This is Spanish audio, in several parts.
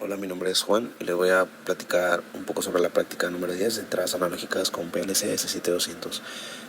Hola, mi nombre es Juan y les voy a platicar un poco sobre la práctica número 10 de entradas analógicas con PLC S7200.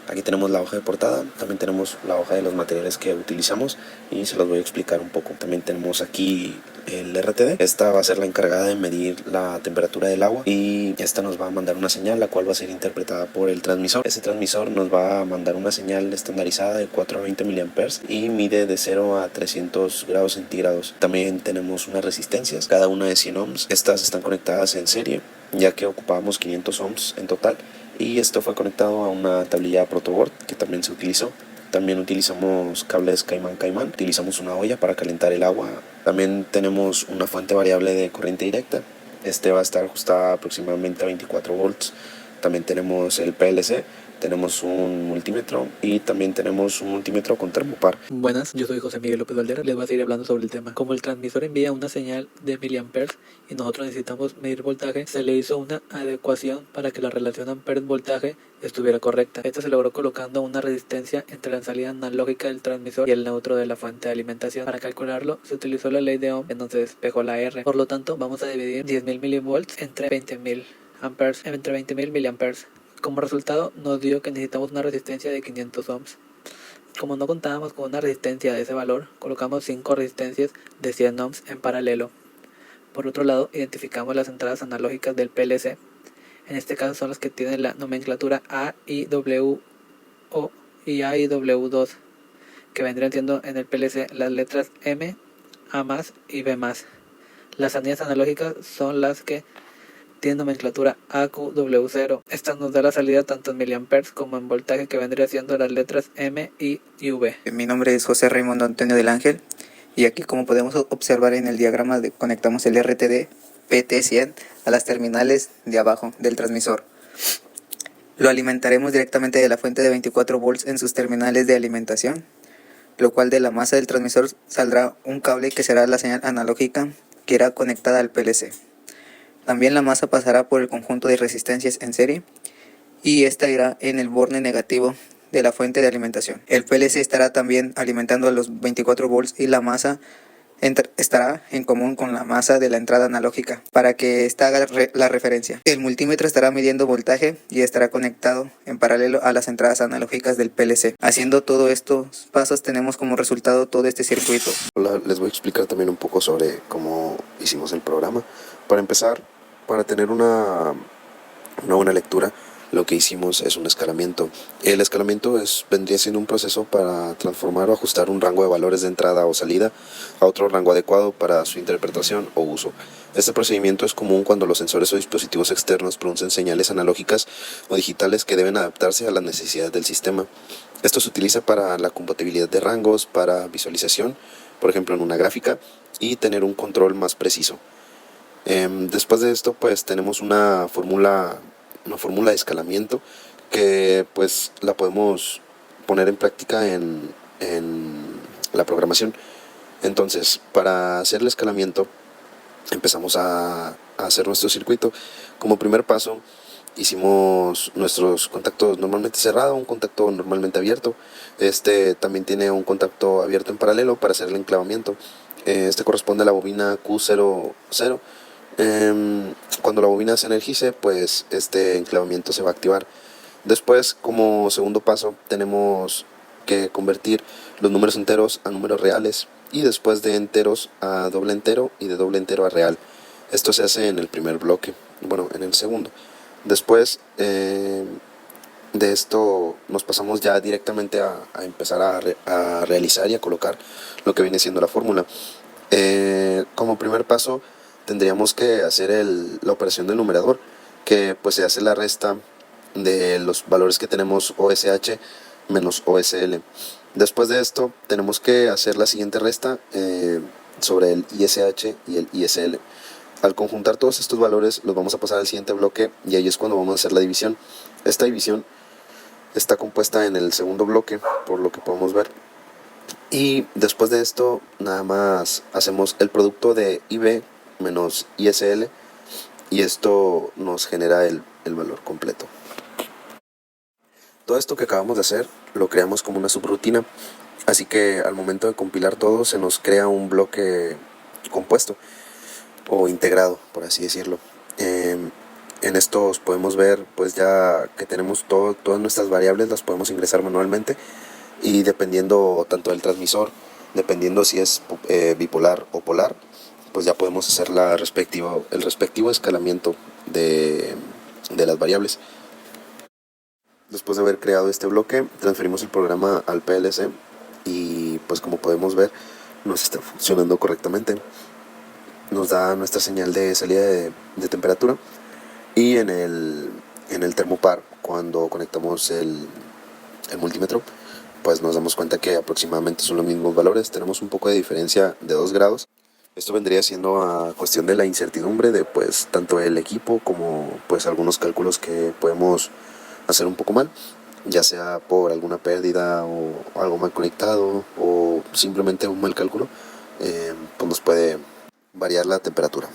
Aquí tenemos la hoja de portada, también tenemos la hoja de los materiales que utilizamos y se los voy a explicar un poco. También tenemos aquí el RTD, esta va a ser la encargada de medir la temperatura del agua y esta nos va a mandar una señal la cual va a ser interpretada por el transmisor. Ese transmisor nos va a mandar una señal estandarizada de 4 a 20 mA y mide de 0 a 300 grados centígrados. También tenemos unas resistencias, cada una de 100 ohms. Estas están conectadas en serie ya que ocupábamos 500 ohms en total, y esto fue conectado a una tablilla protoboard que también se utilizó. También utilizamos cables Caimán, utilizamos una olla para calentar el agua. También tenemos una fuente variable de corriente directa, este va a estar ajustada aproximadamente a 24 volts. También tenemos el PLC, tenemos un multímetro y también tenemos un multímetro con termopar. Buenas, yo soy José Miguel López Valdera, les voy a seguir hablando sobre el tema. Como el transmisor envía una señal de miliamperes y nosotros necesitamos medir voltaje, se le hizo una adecuación para que la relación amperes-voltaje estuviera correcta. Esto se logró colocando una resistencia entre la salida analógica del transmisor y el neutro de la fuente de alimentación. Para calcularlo se utilizó la ley de Ohm, en donde se despejó la R. Por lo tanto, vamos a dividir 10.000 milivolts entre 20.000 amperes, entre 20.000 miliamperes. Como resultado nos dio que necesitamos una resistencia de 500 ohms. Como no contábamos con una resistencia de ese valor, colocamos 5 resistencias de 100 ohms en paralelo. Por otro lado, identificamos las entradas analógicas del PLC. En este caso son las que tienen la nomenclatura AIWO y AIW2, que vendrían siendo en el PLC las letras M, A+, y B+. Las anillas analógicas son las que tiene nomenclatura AQW0. Esta nos da la salida tanto en miliamperes como en voltaje, que vendría siendo las letras M, I y V. Mi nombre es José Raimundo Antonio del Ángel y aquí, como podemos observar en el diagrama, conectamos el RTD PT100 a las terminales de abajo del transmisor. Lo alimentaremos directamente de la fuente de 24 volts en sus terminales de alimentación, lo cual de la masa del transmisor saldrá un cable que será la señal analógica que irá conectada al PLC. También la masa pasará por el conjunto de resistencias en serie y esta irá en el borne negativo de la fuente de alimentación. El PLC estará también alimentando a los 24 volts y la masa estará en común con la masa de la entrada analógica para que esta haga la referencia. El multímetro estará midiendo voltaje y estará conectado en paralelo a las entradas analógicas del PLC. Haciendo todos estos pasos tenemos como resultado todo este circuito. Hola, les voy a explicar también un poco sobre cómo hicimos el programa. Para empezar, para tener una buena lectura, lo que hicimos es un escalamiento. El escalamiento vendría siendo un proceso para transformar o ajustar un rango de valores de entrada o salida a otro rango adecuado para su interpretación o uso. Este procedimiento es común cuando los sensores o dispositivos externos producen señales analógicas o digitales que deben adaptarse a las necesidades del sistema. Esto se utiliza para la compatibilidad de rangos, para visualización, por ejemplo en una gráfica, y tener un control más preciso. Después de esto, pues tenemos una fórmula de escalamiento que pues la podemos poner en práctica en la programación. Entonces, para hacer el escalamiento empezamos a hacer nuestro circuito. Como primer paso hicimos nuestros contactos normalmente cerrado, un contacto normalmente abierto. Este también tiene un contacto abierto en paralelo para hacer el enclavamiento. Este corresponde a la bobina Q00. Cuando la bobina se energice, pues este enclavamiento se va a activar. Después, como segundo paso, tenemos que convertir los números enteros a números reales, y después de enteros a doble entero y de doble entero a real. Esto se hace en el primer bloque, en el segundo. Después de esto nos pasamos ya directamente a empezar a realizar y a colocar lo que viene siendo la fórmula. Como primer paso tendríamos que hacer la operación del numerador, que pues se hace la resta de los valores que tenemos OSH menos OSL. Después de esto tenemos que hacer la siguiente resta sobre el ISH y el ISL. Al conjuntar todos estos valores los vamos a pasar al siguiente bloque, y ahí es cuando vamos a hacer la división. Esta división está compuesta en el segundo bloque, por lo que podemos ver. Y después de esto nada más hacemos el producto de IB menos ISL, y esto nos genera el valor completo. Todo esto que acabamos de hacer lo creamos como una subrutina, así que al momento de compilar todo se nos crea un bloque compuesto. o integrado, por así decirlo. En estos podemos ver, pues ya que tenemos todas nuestras variables, las podemos ingresar manualmente, y dependiendo tanto del transmisor, dependiendo si es bipolar o polar, pues ya podemos hacer el respectivo escalamiento de las variables. Después de haber creado este bloque, transferimos el programa al PLC y pues como podemos ver, nos está funcionando correctamente. Nos da nuestra señal de salida de temperatura, y en el termopar, cuando conectamos el multímetro, pues nos damos cuenta que aproximadamente son los mismos valores. Tenemos un poco de diferencia de 2 grados. Esto vendría siendo a cuestión de la incertidumbre de pues tanto el equipo como pues algunos cálculos que podemos hacer un poco mal, ya sea por alguna pérdida o algo mal conectado o simplemente un mal cálculo, pues nos puede variar la temperatura.